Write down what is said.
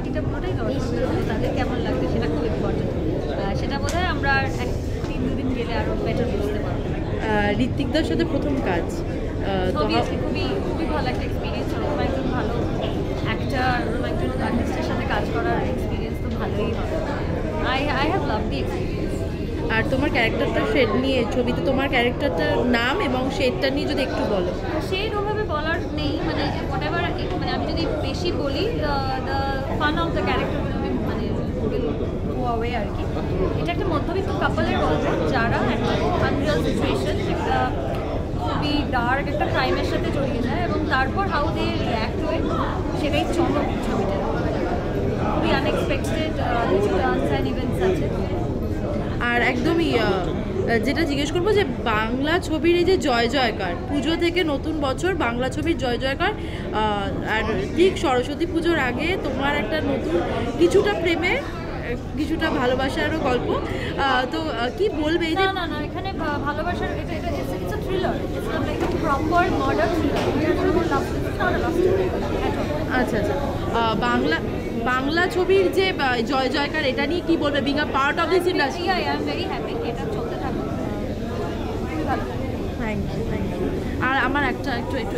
বাকিটা পুরোটাই দর্শকদের উপরে, তাদের কেমন লাগবে সেটা খুব ইম্পর্টেন্ট। সেটা বোধহয় আমরা আর 1-3 দিন গেলে আরও বেটার বুঝতে পারবো। ঋত্বিকদার সাথে প্রথম কাজ, অবভিয়াসলি খুবই খুবই ভালো একটা এক্সপিরিয়েন্স। ওরকম একজন ভালো অ্যাক্টার, ওরকম একজন আর্টিস্টের সাথে কাজ করার এক্সপিরিয়েন্স তো ভালোই হবে। I have love the experience. আর তোমার ক্যারেক্টারটা শেড নিয়ে, ছবিতে তোমার ক্যারেক্টারটার নাম এবং শেডটা নিয়ে যদি একটু বলো। সেই ওভাবে বলার নেই, মানে হোয়াটএভার, মানে আমি যদি বেশি বলি the fun of the character মানে গো অ্যাওয়ে আর কি। এটা একটা মধ্যবিত্ত কাপলের গল্প, যারা একটা আনরিয়াল সিচুয়েশন, একটা খুবই ডার্ক একটা ক্রাইমের সাথে জড়িয়ে যায় এবং তারপর হাউ দে রিঅ্যাক্ট হয়ে, সেটাই চমক ছবিটা। খুবই আনএক্সপেক্টেড কিছু টার্নস অ্যান্ড ইভেন্টস আছে। আর একদমই যেটা জিজ্ঞেস করবো যে বাংলা ছবির এই যে জয় জয়কার, পুজো থেকে নতুন বছর বাংলা ছবির জয় জয়কার, আর ঠিক সরস্বতী পুজোর আগে তোমার একটা নতুন কিছুটা প্রেমের, কিছুটা ভালোবাসারও গল্প, তো কি বলবে এই যে? না না না, এখানে ভালোবাসার এটা এটা it's a thriller, it's not like a proper murder thriller. এটা কোনো love, it's not a love story at all. আচ্ছা আচ্ছা, বাংলা ছবির যে জয় জয়কার, এটা নিয়ে কি বলবে, being a part of this industry? I am very happy, এটা চলতে থাকুক, খুবই ভালো লাগে। Thank you. আর আমার একটু